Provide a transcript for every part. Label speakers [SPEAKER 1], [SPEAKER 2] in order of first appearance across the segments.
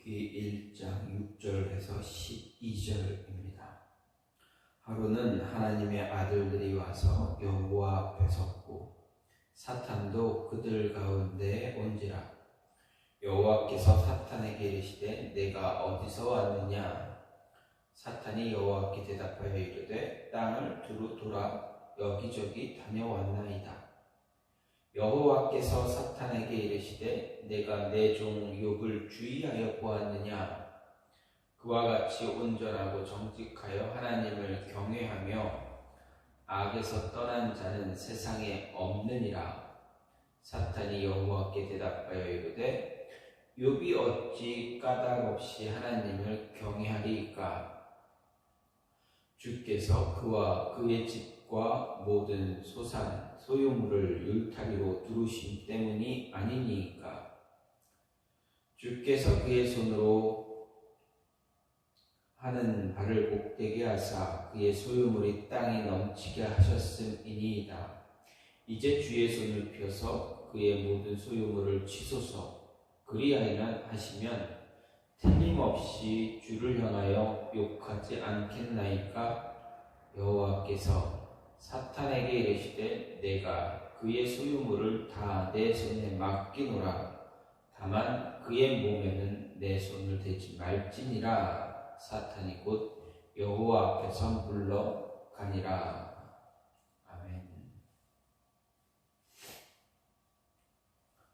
[SPEAKER 1] 욥기 1장 6절에서 12절입니다. 하루는 하나님의 아들들이 와서 여호와 앞에 섰고 사탄도 그들 가운데에 온지라. 여호와께서 사탄에게 이르시되 내가 어디서 왔느냐? 사탄이 여호와께 대답하여 이르되 땅을 두루 돌아 여기저기 다녀왔나이다. 여호와께서 사탄에게 이르시되 내가 내 종 욥을 주의하여 보았느냐? 그와 같이 온전하고 정직하여 하나님을 경외하며 악에서 떠난 자는 세상에 없느니라. 사탄이 여호와께 대답하여 이르되 욥이 어찌 까닭없이 하나님을 경외하리이까? 주께서 그와 그의 집과 모든 소산 소유물을 울타리로 두르신 때문이 아니니까? 주께서 그의 손으로 하는 발을 복되게 하사 그의 소유물이 땅에 넘치게 하셨음이니이다. 이제 주의 손을 펴서 그의 모든 소유물을 치소서. 그리하여는 하시면 틀림없이 주를 향하여 욕하지 않겠나이까? 여호와께서 사탄에게 이르시되 내가 그의 소유물을 다 내 손에 맡기노라. 다만 그의 몸에는 내 손을 대지 말지니라. 사탄이 곧 여호와 앞에서 물러가니라. 아멘.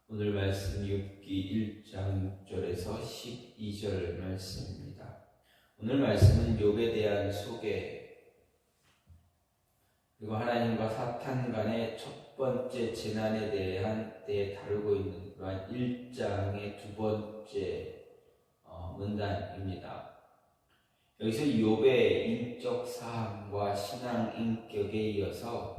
[SPEAKER 1] 오늘 말씀 욥기 1장 6절에서 12절 말씀입니다. 오늘 말씀은 욥에 대한 소개, 그리고 하나님과 사탄 간의 첫 번째 재난에 대한 다루고 있는 그러한 1장의 두 번째 문단입니다. 여기서 욥의 인적 사항과 신앙 인격에 이어서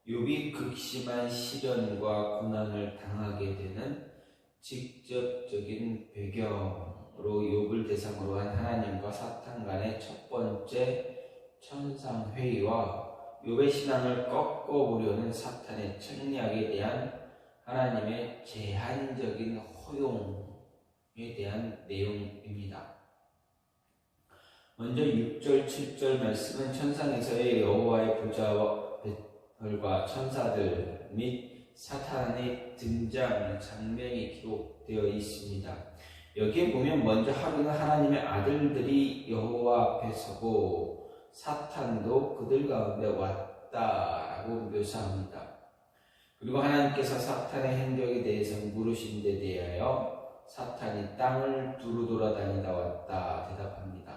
[SPEAKER 1] 욥이 극심한 시련과 고난을 당하게 되는 직접적인 배경으로 욥을 대상으로 한 하나님과 사탄 간의 첫 번째 천상회의와 욥의 신앙을 꺾어보려는 사탄의 책략에 대한 하나님의 제한적인 허용에 대한 내용입니다. 먼저 6절, 7절 말씀은 천상에서의 여호와의 보좌와 천사들 및 사탄의 등장 장면이 기록되어 있습니다. 여기에 보면 먼저 하루는 하나님의 아들들이 여호와 앞에 서고 사탄도 그들 가운데 왔다라고 묘사합니다. 그리고 하나님께서 사탄의 행적에 대해서 물으신 데 대하여 사탄이 땅을 두루 돌아다니다 왔다 대답합니다.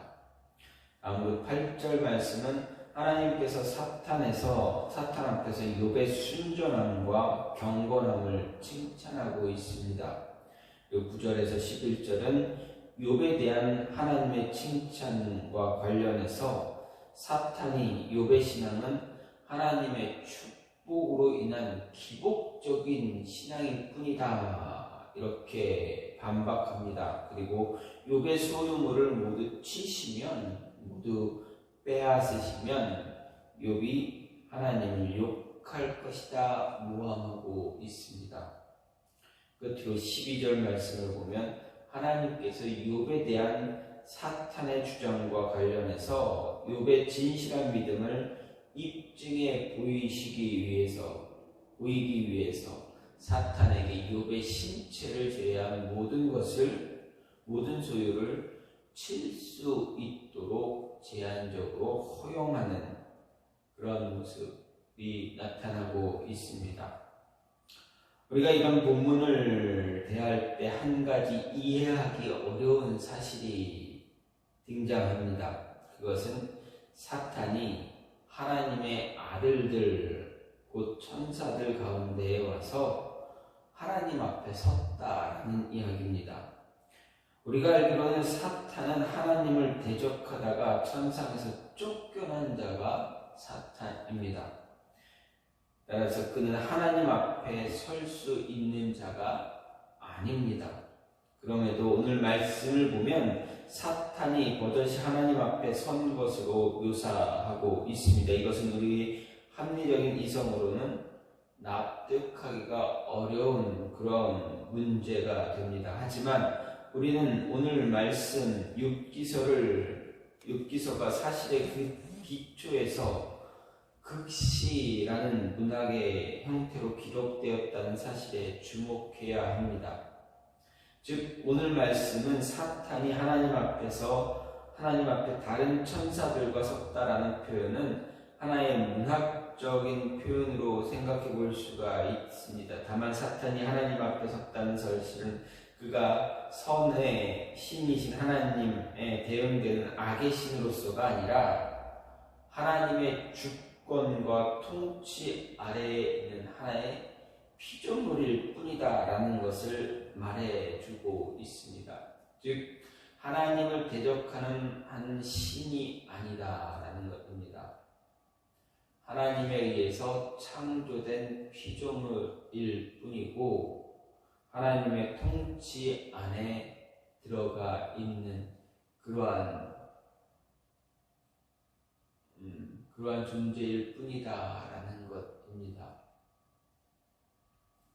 [SPEAKER 1] 다음으로 8절 말씀은 하나님께서 사탄 앞에서 욥의 순전함과 경건함을 칭찬하고 있습니다. 9절에서 11절은 욥에 대한 하나님의 칭찬과 관련해서 사탄이 욥의 신앙은 하나님의 축복으로 인한 기복적인 신앙일 뿐이다 이렇게 반박합니다. 그리고 욥의 소유물을 모두 치시면, 모두 빼앗으시면 욥이 하나님을 욕할 것이다 모함하고 있습니다. 끝으로 12절 말씀을 보면 하나님께서 욥에 대한 사탄의 주장과 관련해서 욥의 진실한 믿음을 입증해 보이기 위해서 사탄에게 욥의 신체를 제외한 모든 소유를 칠 수 있도록 제한적으로 허용하는 그런 모습이 나타나고 있습니다. 우리가 이런 본문을 대할 때 한 가지 이해하기 어려운 사실이 등장합니다. 그것은 사탄이 하나님의 아들들, 곧 천사들 가운데에 와서 하나님 앞에 섰다라는 이야기입니다. 우리가 알기로는 사탄은 하나님을 대적하다가 천상에서 쫓겨난 자가 사탄입니다. 따라서 그는 하나님 앞에 설 수 있는 자가 아닙니다. 그럼에도 오늘 말씀을 보면 사탄이 버젓이 하나님 앞에 선 것으로 묘사하고 있습니다. 이것은 우리 합리적인 이성으로는 납득하기가 어려운 그런 문제가 됩니다. 하지만 우리는 오늘 말씀 욥기서가 사실의 그 기초에서 극시라는 문학의 형태로 기록되었다는 사실에 주목해야 합니다. 즉 오늘 말씀은 사탄이 하나님 앞에 다른 천사들과 섰다라는 표현은 하나의 문학적인 표현으로 생각해 볼 수가 있습니다. 다만 사탄이 하나님 앞에 섰다는 사실은 그가 선의 신이신 하나님에 대응되는 악의 신으로서가 아니라 하나님의 주권과 통치 아래에 있는 하나의 피조물일 뿐이다라는 것을 말해주고 있습니다. 즉 하나님을 대적하는 한 신이 아니다라는 것입니다. 하나님에 의해서 창조된 피조물일 뿐이고 하나님의 통치 안에 들어가 있는 그러한 존재일 뿐이다라는 것입니다.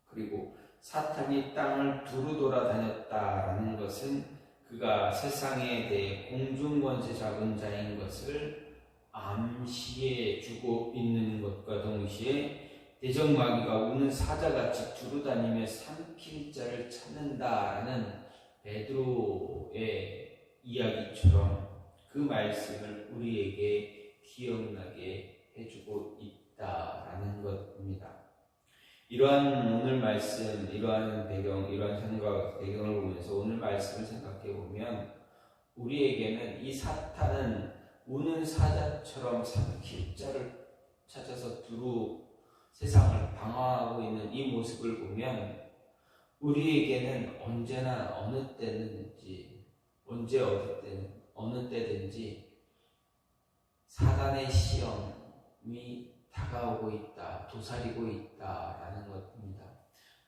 [SPEAKER 1] 그리고 사탄이 땅을 두루 돌아다녔다라는 것은 그가 세상에 대해 공중권세 잡은 자인 것을 암시해 주고 있는 것과 동시에 대적마귀가 우는 사자같이 두루다니며 삼킬 자를 찾는다라는 베드로의 이야기처럼 그 말씀을 우리에게 기억나게 해주고 있다라는 것입니다. 이러한 오늘 말씀, 이러한 배경을 보면서 오늘 말씀을 생각해 보면 우리에게는 이 사탄은 우는 사자처럼 삼킬 자를 찾아서 두루 세상을 방황하고 있는 이 모습을 보면 우리에게는 언제나 어느 때든지 사단의 시험이 다가오고 있다, 도사리고 있다라는 것입니다.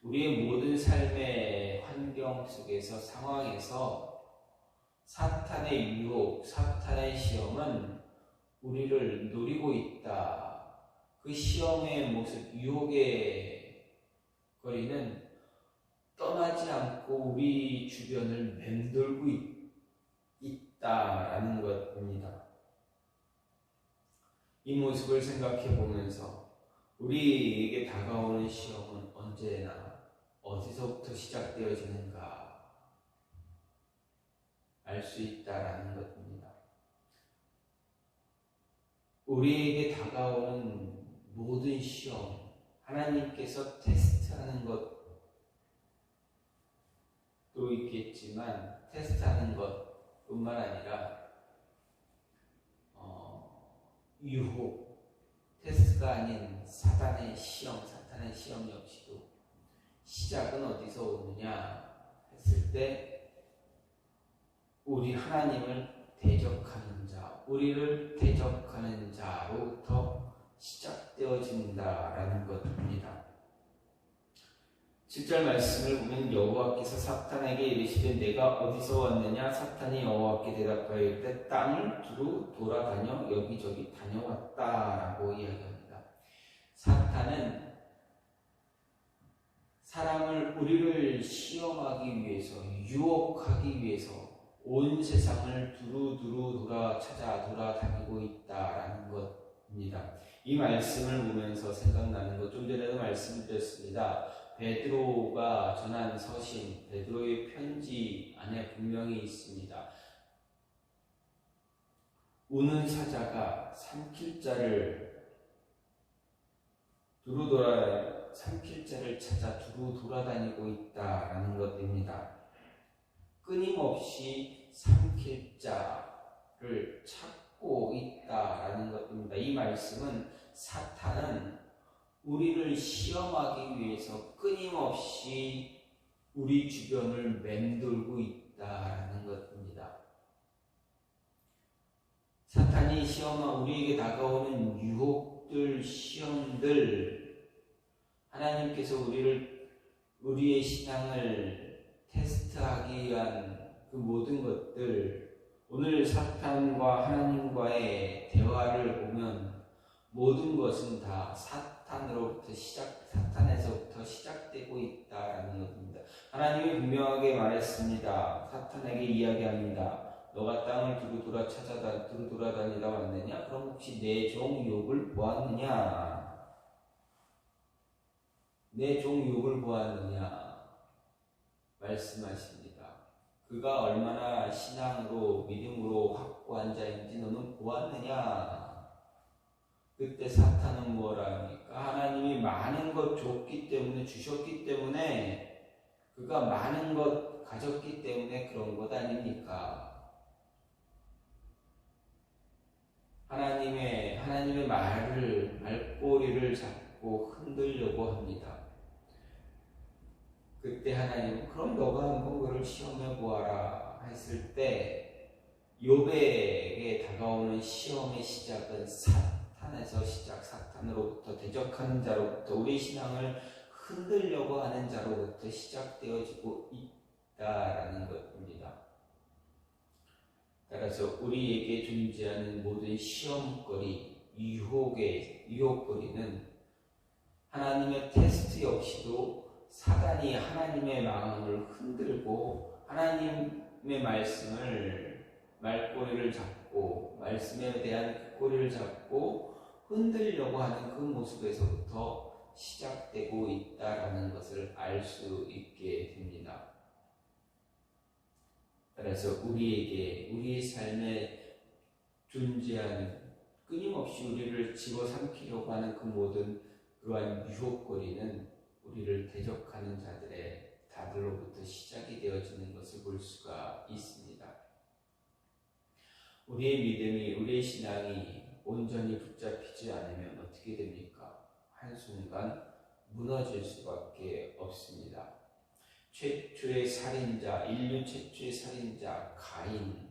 [SPEAKER 1] 우리의 모든 삶의 환경 속에서 상황에서 사탄의 유혹, 사탄의 시험은 우리를 노리고 있다. 그 시험의 모습, 유혹의 거리는 떠나지 않고 우리 주변을 맴돌고 있다라는 것입니다. 이 모습을 생각해 보면서 우리에게 다가오는 시험은 언제나 어디서부터 시작되어지는가 알 수 있다라는 것입니다. 우리에게 다가오는 모든 시험, 하나님께서 테스트하는 것도 있겠지만 테스트하는 것뿐만 아니라 유혹, 테스트가 아닌 사탄의 시험 역시도 시작은 어디서 오느냐 했을 때 우리 하나님을 대적하는 자, 우리를 대적하는 자로부터 시작되어진다라는 것입니다. 7절 말씀을 보면 여호와께서 사탄에게 이르시되 내가 어디서 왔느냐? 사탄이 여호와께 대답하여 이르되 땅을 두루 돌아다녀 여기저기 다녀왔다라고 이야기합니다. 사탄은 우리를 시험하기 위해서, 유혹하기 위해서 온 세상을 두루두루 돌아다니고 있다라는 것입니다. 이 말씀을 보면서 생각나는 것, 좀 전에도 말씀드렸습니다. 베드로가 전한 서신, 베드로의 편지 안에 분명히 있습니다. 우는 사자가 삼킬 자를 찾아 두루 돌아다니고 있다라는 것입니다. 끊임없이 삼킬 자를 찾고 있다라는 것입니다. 이 말씀은 사탄은 우리를 시험하기 위해서 끊임없이 우리 주변을 맴돌고 있다라는 것입니다. 사탄이 우리에게 다가오는 유혹들, 시험들, 하나님께서 우리의 신앙을 테스트하기 위한 그 모든 것들, 오늘 사탄과 하나님과의 대화를 보면 모든 것은 다 사탄 사탄에서부터 시작되고 있다라는 것입니다. 하나님이 분명하게 말했습니다. 사탄에게 이야기합니다. 너가 땅을 두루 돌아다니다 왔느냐? 그럼 혹시 내 종 욥을 보았느냐? 내 종 욥을 보았느냐? 말씀하십니다. 그가 얼마나 신앙으로 믿음으로 확고한 자인지 너는 보았느냐? 그때 사탄은 뭐라 합니까? 하나님이 많은 것 주셨기 때문에 그가 많은 것 가졌기 때문에 그런 것 아닙니까? 하나님의 말꼬리를 잡고 흔들려고 합니다. 그때 하나님은 그럼 너가 한번 그를 시험해 보아라 했을 때 욥에게 다가오는 시험의 시작은 사탄으로부터 대적하는 자로부터 우리 신앙을 흔들려고 하는 자로부터 시작되어지고 있다라는 것입니다. 따라서 우리에게 존재하는 모든 시험거리, 유혹거리는 하나님의 테스트 역시도 사단이 하나님의 마음을 흔들고 하나님의 말꼬리를 잡고 말씀에 대한 그 꼬리를 잡고 흔들려고 하는 그 모습에서부터 시작되고 있다라는 것을 알 수 있게 됩니다. 따라서 우리의 삶에 존재하는 끊임없이 우리를 집어삼키려고 하는 그 모든 그러한 유혹거리는 우리를 대적하는 자들로부터 시작이 되어지는 것을 볼 수가 있습니다. 우리의 믿음이, 우리의 신앙이 온전히 붙잡히지 않으면 어떻게 됩니까? 한순간 무너질 수밖에 없습니다. 인류 최초의 살인자 가인,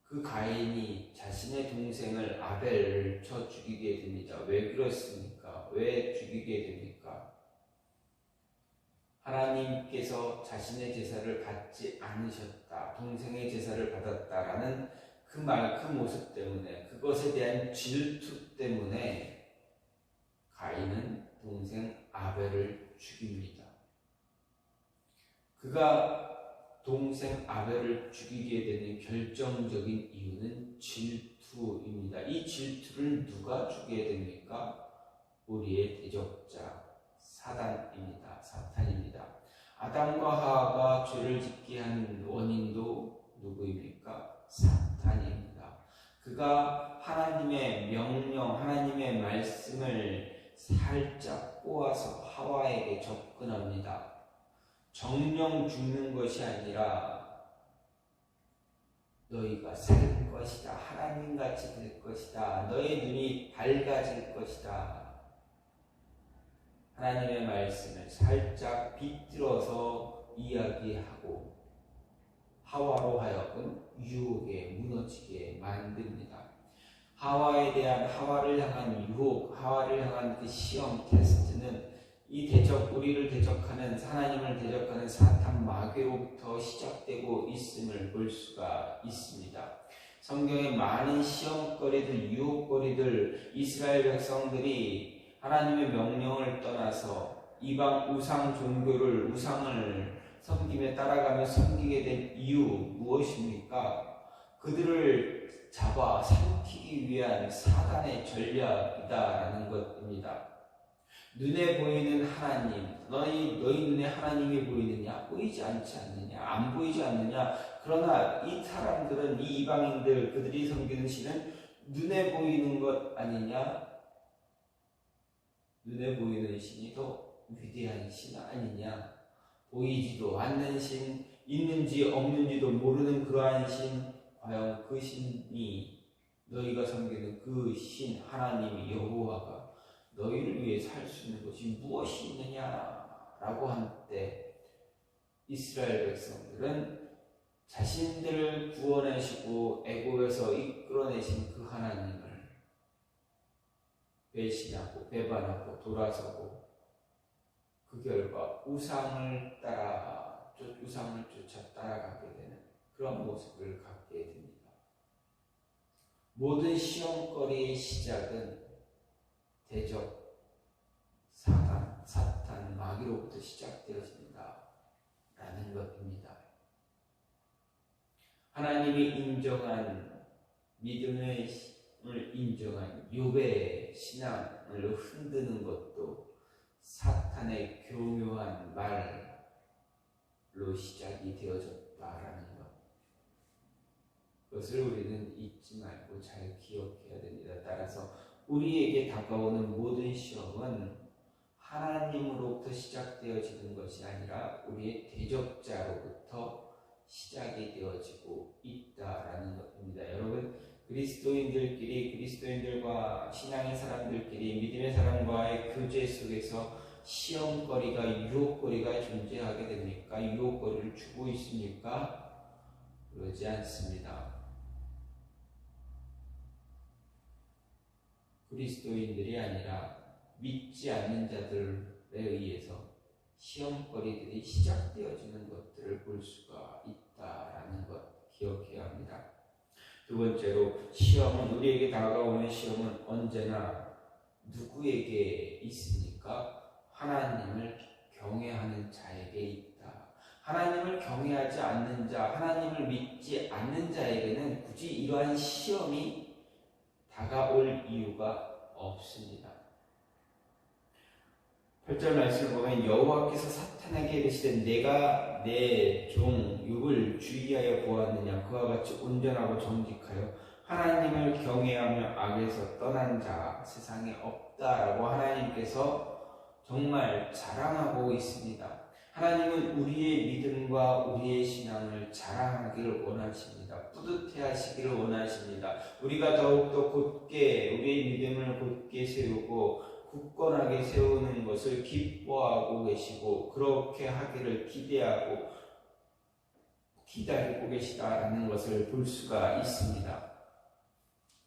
[SPEAKER 1] 그 가인이 자신의 동생을 아벨을 쳐 죽이게 됩니다. 왜 그렇습니까? 왜 죽이게 됩니까? 하나님께서 자신의 제사를 받지 않으셨다, 동생의 제사를 받았다라는 그 모습 때문에, 그것에 대한 질투 때문에 가인은 동생 아벨을 죽입니다. 그가 동생 아벨을 죽이게 되는 결정적인 이유는 질투입니다. 이 질투를 누가 주게 됩니까? 우리의 대적자 사탄입니다. 아담과 하와가 죄를 짓게 한 원인도 누구입니까? 사탄입니다. 그가 하나님의 명령, 하나님의 말씀을 살짝 꼬아서 하와에게 접근합니다. 정령 죽는 것이 아니라 너희가 살 것이다, 하나님같이 될 것이다, 너의 눈이 밝아질 것이다, 하나님의 말씀을 살짝 비틀어서 이야기하고 하와로 하여금 유혹에 무너지게 만듭니다. 하와를 향한 유혹, 하와를 향한 그 시험 테스트는 우리를 대적하는, 하나님을 대적하는 사탄 마귀로부터 시작되고 있음을 볼 수가 있습니다. 성경에 많은 시험거리들, 유혹거리들, 이스라엘 백성들이 하나님의 명령을 떠나서 이방 우상을 섬기며 따라가며 섬기게 된 이유 무엇입니까? 그들을 잡아 삼키기 위한 사단의 전략이다라는 것입니다. 눈에 보이는 하나님, 너희 눈에 하나님이 보이느냐? 보이지 않지 않느냐? 안 보이지 않느냐? 그러나 이 사람들은, 이 이방인들, 그들이 섬기는 신은 눈에 보이는 것 아니냐? 눈에 보이는 신이 더 위대한 신 아니냐? 보이지도 않는 신, 있는지 없는지도 모르는 그러한 신, 과연 그 신이, 너희가 섬기는 그 신 하나님이 여호와가 너희를 위해 살 수 있는 것이 무엇이 있느냐라고 할 때 이스라엘 백성들은 자신들을 구원하시고 애굽에서 이끌어내신 그 하나님을 배신하고 배반하고 돌아서고 그 결과 우상을 쫓아 따라가게 되는 그런 모습을 갖게 됩니다. 모든 시험거리의 시작은 대적, 마귀로부터 시작되어진다 라는 것입니다. 하나님이 인정한 믿음을 인정한 욥의 신앙을 흔드는 것도 사탄의 교묘한 말로 시작이 되어졌다라는 것. 그것을 우리는 잊지 말고 잘 기억해야 됩니다. 따라서 우리에게 다가오는 모든 시험은 하나님으로부터 시작되어지는 것이 아니라 우리의 대적자로부터 시작이 되어지고 있다라는 것입니다. 여러분, 그리스도인들과 신앙의 사람들끼리 믿음의 사람과의 교제 속에서 시험거리가, 유혹거리가 존재하게 됩니까? 유혹거리를 주고 있습니까? 그러지 않습니다. 그리스도인들이 아니라 믿지 않는 자들에 의해서 시험거리들이 시작되어지는 것들을 볼 수가 있다라는 것 기억해야 합니다. 두 번째로, 우리에게 다가오는 시험은 언제나 누구에게 있습니까? 하나님을 경외하는 자에게 있다. 하나님을 경외하지 않는 자, 하나님을 믿지 않는 자에게는 굳이 이러한 시험이 다가올 이유가 없습니다. 8절 말씀을 보면 여호와께서 사탄에게 이르시되 내가 내 종 욥을 주의하여 보았느냐. 그와 같이 온전하고 정직하여 하나님을 경외하며 악에서 떠난 자 세상에 없다라고 하나님께서 정말 자랑하고 있습니다. 하나님은 우리의 믿음과 우리의 신앙을 자랑하기를 원하십니다. 뿌듯해 하시기를 원하십니다. 우리가 더욱더 우리의 믿음을 곧게 세우고 굳건하게 세우는 것을 기뻐하고 계시고 그렇게 하기를 기대하고 기다리고 계시다라는 것을 볼 수가 있습니다.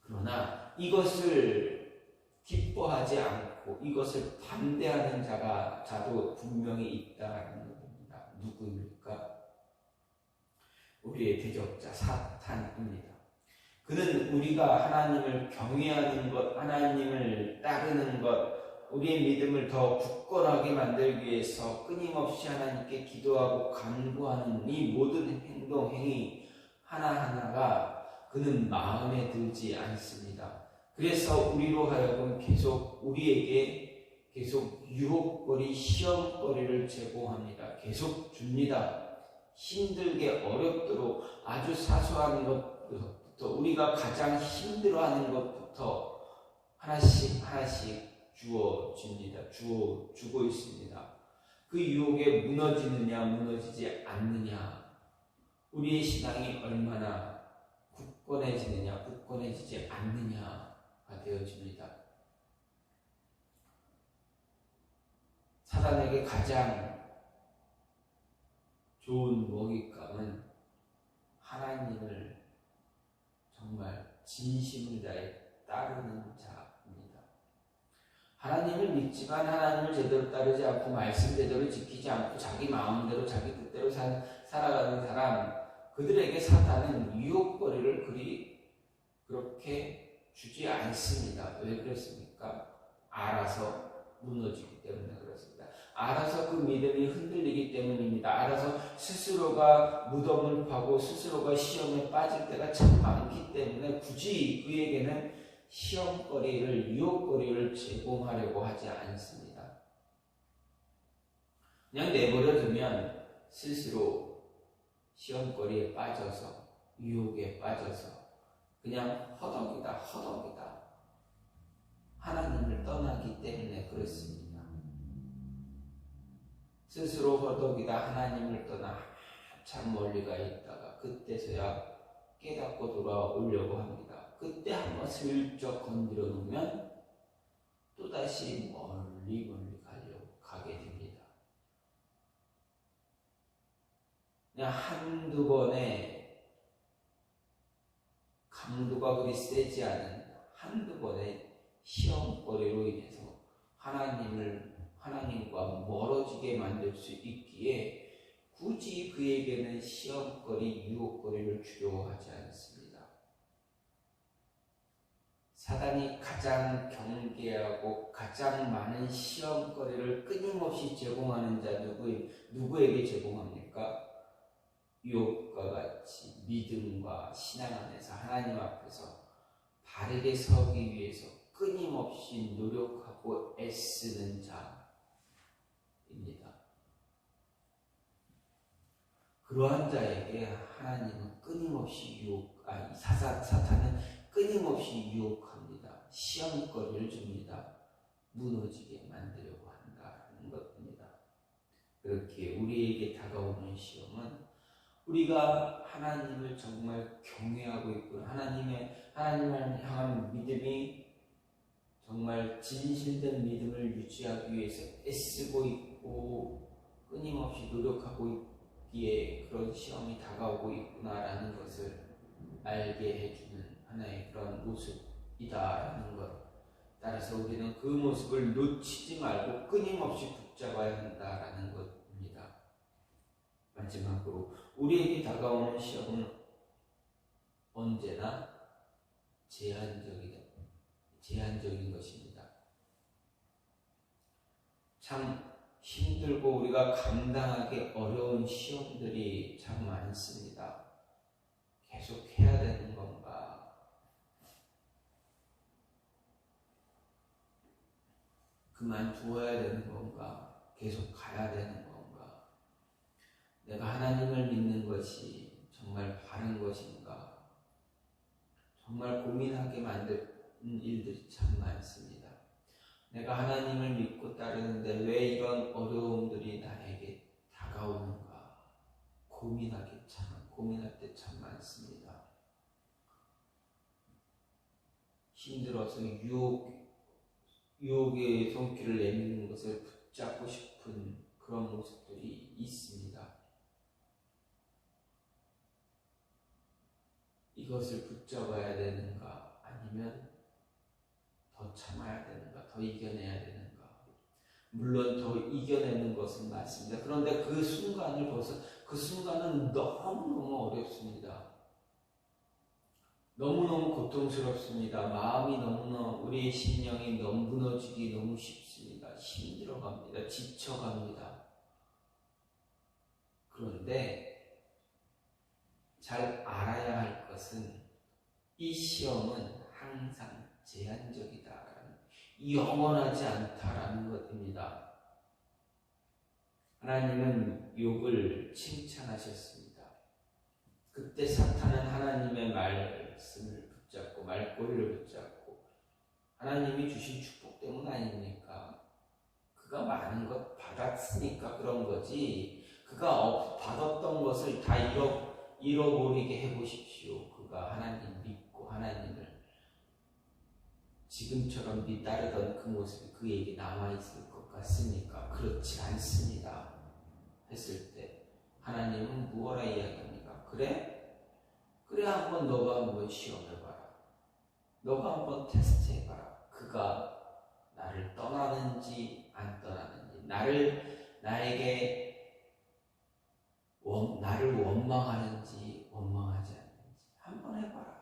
[SPEAKER 1] 그러나 이것을 기뻐하지 않고 이것을 반대하는 자도 분명히 있다는 것입니다. 누구입니까? 우리의 대적자 사탄입니다. 그는 우리가 하나님을 경외하는 것, 하나님을 따르는 것, 우리의 믿음을 더 굳건하게 만들기 위해서 끊임없이 하나님께 기도하고 간구하는 이 모든 행동, 행위 하나하나가 그는 마음에 들지 않습니다. 그래서 우리로 하여금 우리에게 계속 유혹거리, 시험거리를 제공합니다. 계속 줍니다. 힘들게 어렵도록 아주 사소한 것부터 우리가 가장 힘들어하는 것부터 하나씩 주고 있습니다. 그 유혹에 무너지느냐 무너지지 않느냐, 우리의 신앙이 얼마나 굳건해지느냐 굳건해지지 않느냐가 되어집니다. 사단에게 가장 좋은 먹잇감은 하나님을 정말 진심을 다해 따르는 자입니다. 하나님을 믿지만 하나님을 제대로 따르지 않고 말씀 제대로 지키지 않고 자기 마음대로 자기 뜻대로 살아가는 사람, 그들에게 사탄은 유혹거리를 그렇게 주지 않습니다. 왜 그렇습니까? 알아서 무너지기 때문에 그렇습니다. 알아서 그 믿음이 흔들리기 때문입니다. 알아서 스스로가 무덤을 파고 스스로가 시험에 빠질 때가 참 많기 때문에 굳이 그에게는 시험거리를, 유혹거리를 제공하려고 하지 않습니다. 그냥 내버려두면 스스로 시험거리에 빠져서, 유혹에 빠져서 그냥 허덕이다 하나님을 떠나기 때문에 그렇습니다. 스스로 허덕이다 하나님을 떠나 참 멀리 가 있다가 그때서야 깨닫고 돌아오려고 합니다. 그때 한번 슬쩍 건드려 놓으면 또다시 멀리 가게 됩니다. 그냥 한두 번의 강도가 그리 세지 않은 한두 번의 시험거리로 인해서 하나님과 멀어지게 만들 수 있기에 굳이 그에게는 시험거리, 유혹거리를 주려고 하지 않습니다. 사단이 가장 경계하고 가장 많은 시험거리를 끊임없이 제공하는 자 누구에게 제공합니까? 욥과 같이 믿음과 신앙 안에서 하나님 앞에서 바르게 서기 위해서 끊임없이 노력하고 애쓰는 자입니다. 그러한 자에게 하나님은 끊임없이 사탄은 끊임없이 유혹합니다. 시험거리를 줍니다. 무너지게 만들려고 한다는 것입니다. 그렇게 우리에게 다가오는 시험은 우리가 하나님을 정말 경외하고 있고 하나님을 향한 믿음이 정말 진실된 믿음을 유지하기 위해서 애쓰고 있고 끊임없이 노력하고 있기에 그런 시험이 다가오고 있구나라는 것을 알게 해주는 하나의 그런 모습이다라는 것. 따라서 우리는 그 모습을 놓치지 말고 끊임없이 붙잡아야 한다라는 것입니다. 마지막으로 우리에게 다가오는 시험은 언제나 제한적인 것입니다. 참 힘들고 우리가 감당하기 어려운 시험들이 참 많습니다. 계속 해야 되는 건가? 그만두어야 되는 건가? 계속 가야 되는 건가? 내가 하나님을 믿는 것이 정말 바른 것인가? 정말 고민하게 만드는 일들이 참 많습니다. 내가 하나님을 믿고 따르는데 왜 이런 어려움들이 나에게 다가오는가? 고민할 때 참 많습니다. 힘들어서 유혹의 손길을 내미는 것을 붙잡고 싶은 그런 모습들이 있습니다. 이것을 붙잡아야 되는가? 아니면 더 참아야 되는가? 더 이겨내야 되는가? 물론 더 이겨내는 것은 맞습니다. 그런데 그 순간은 너무너무 어렵습니다. 너무너무 고통스럽습니다. 마음이 너무너무, 우리의 심령이 너무 무너지기 너무 쉽습니다. 힘들어갑니다. 지쳐갑니다. 그런데 잘 알아야 할 것은 이 시험은 항상 제한적이다. 영원하지 않다라는 것입니다. 하나님은 욥을 칭찬하셨습니다. 그때 사탄은 하나님의 말씀을 붙잡고 말꼬리를 붙잡고 하나님이 주신 축복 때문 아닙니까? 그가 많은 것 받았으니까 그런 거지 그가 받았던 것을 다 잃어버리게 해보십시오. 그가 하나님 믿고 하나님을 지금처럼 따르던 그 모습이 그에게 남아있을 것 같습니까? 그렇지 않습니다. 했을 때 하나님은 무엇라 이야기합니까? 그래 한번 너가 한번 시험해봐라. 너가 한번 테스트해봐라. 그가 나를 떠나는지 안 떠나는지 나를 원망하는지 원망하지 않는지 한번 해봐라.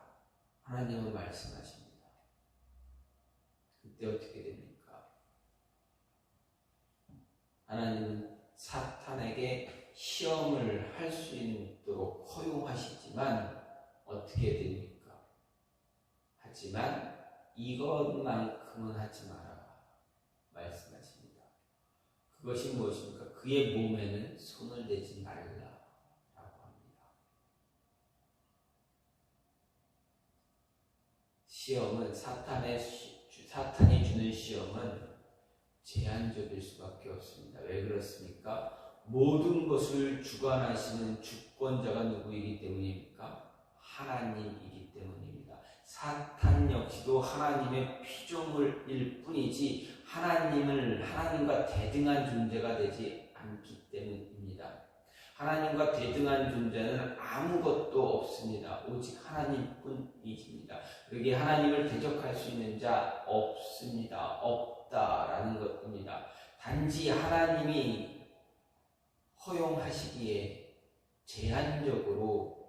[SPEAKER 1] 하나님은 말씀하십니다. 그때 어떻게 됩니까? 하나님은 사탄에게 시험을 할 수 있도록 허용하시지만 어떻게 됩니까? 하지만 이것만큼은 하지 마라 말씀하십니다. 그것이 무엇입니까? 그의 몸에는 손을 대지 말라라고 합니다. 시험은 사탄이 주는 시험은 제한적일 수밖에 없습니다. 왜 그렇습니까? 모든 것을 주관하시는 주권자가 누구이기 때문입니까? 하나님이기 때문입니다. 사탄 역시도 하나님의 피조물일 뿐이지 하나님과 대등한 존재가 되지 않기 때문입니다. 하나님과 대등한 존재는 아무것도 없습니다. 오직 하나님뿐이십니다. 여기 하나님을 대적할 수 있는 자 없습니다. 없다라는 것입니다. 단지 하나님이 허용하시기에 제한적으로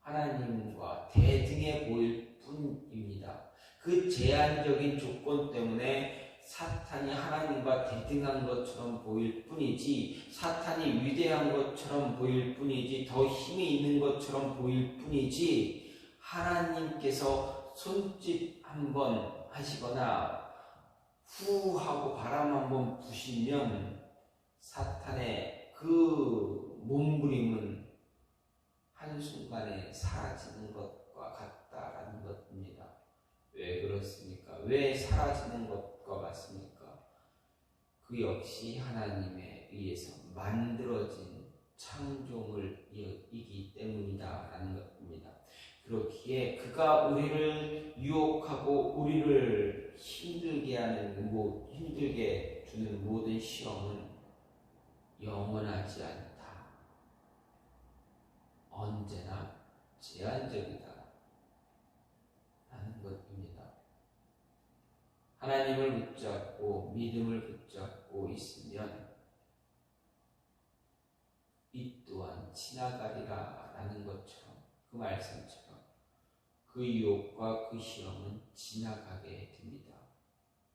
[SPEAKER 1] 하나님과 대등해 보일 뿐입니다. 그 제한적인 조건 때문에 사탄이 하나님과 대등한 것처럼 보일 뿐이지, 사탄이 위대한 것처럼 보일 뿐이지, 더 힘이 있는 것처럼 보일 뿐이지, 하나님께서 손짓 한번 하시거나 후 하고 바람 한번 부시면 사탄의 그 몸부림은 한순간에 사라지는 것과 같다라는 것입니다. 왜 그렇습니까? 왜 사라지는 것과 같습니까? 그 역시 하나님에 의해서 만들어진 창조물이기 때문이다라는 것입니다. 그렇기에 그가 우리를 유혹하고 우리를 힘들게 주는 모든 시험은 영원하지 않다. 언제나 제한적이다. 라는 것입니다. 하나님을 붙잡고 믿음을 붙잡고 있으면 이 또한 지나가리라 라는 것처럼, 그 말씀처럼 그 유혹과 그 시험은 지나가게 됩니다.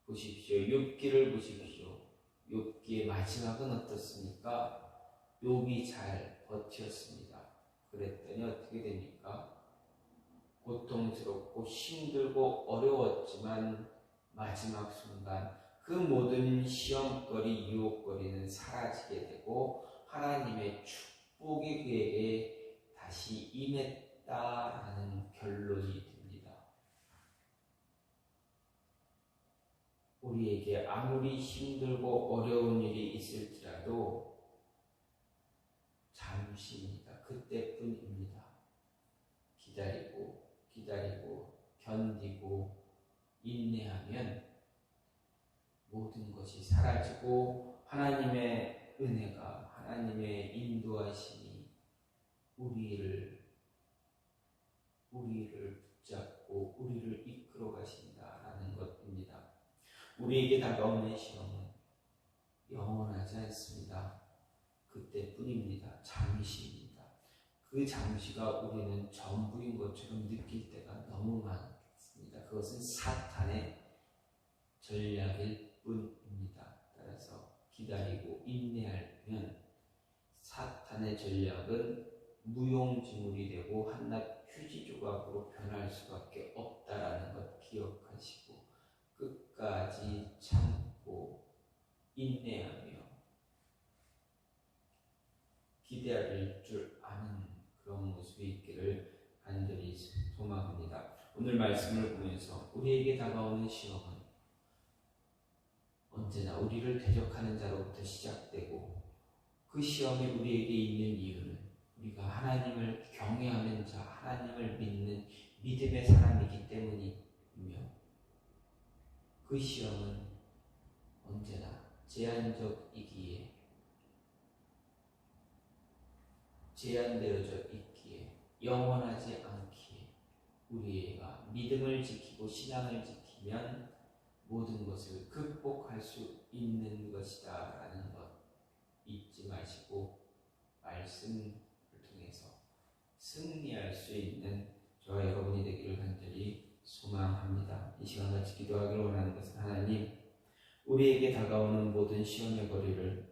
[SPEAKER 1] 보십시오. 욥기를 보십시오. 욥기의 마지막은 어떻습니까? 욥이 잘 버텼습니다. 그랬더니 어떻게 됩니까? 고통스럽고 힘들고 어려웠지만 마지막 순간 그 모든 시험거리, 유혹거리는 사라지게 되고 하나님의 축복이 그에게 다시 임했다라는 결론이 됩니다. 우리에게 아무리 힘들고 어려운 일이 있을지라도 잠시입니다. 그때뿐입니다. 기다리고 견디고 인내하면 모든 것이 사라지고 하나님의 은혜가, 하나님의 인도하심이 우리를 붙잡고 우리를 이끌어 가신다라는 것입니다. 우리에게 다가오는 시험은 영원하지 않습니다. 그때뿐입니다. 잠시입니다. 그 잠시가 우리는 전부인 것처럼 느낄 때가 너무 많습니다. 그것은 사탄의 전략일 뿐입니다. 따라서 기다리고 인내하면 사탄의 전략은 무용지물이 되고 한낱 휴지 조각으로 변할 수밖에 없다라는 것 기억하시고 끝까지 참고 인내하며 기다릴 줄 아는 그런 모습이 있기를 간절히 소망합니다. 오늘 말씀을 보면서 우리에게 다가오는 시험은 언제나 우리를 대적하는 자로부터 시작되고, 그 시험이 우리에게 있는 이유는 우리가 하나님을 경외하는 자, 하나님을 믿는 믿음의 사람이기 때문이며, 그 시험은 언제나 제한적이기에, 제한되어져 있기에, 영원하지 않기에 우리가 믿음을 지키고 신앙을 지키면 모든 것을 극복할 수 있는 것이다 라는 것 잊지 마시고 말씀을 통해서 승리할 수 있는 저와 여러분이 되기를 간절히 소망합니다. 이 시간 같이 기도하기를 원하는 것은, 하나님, 우리에게 다가오는 모든 시험의 거리를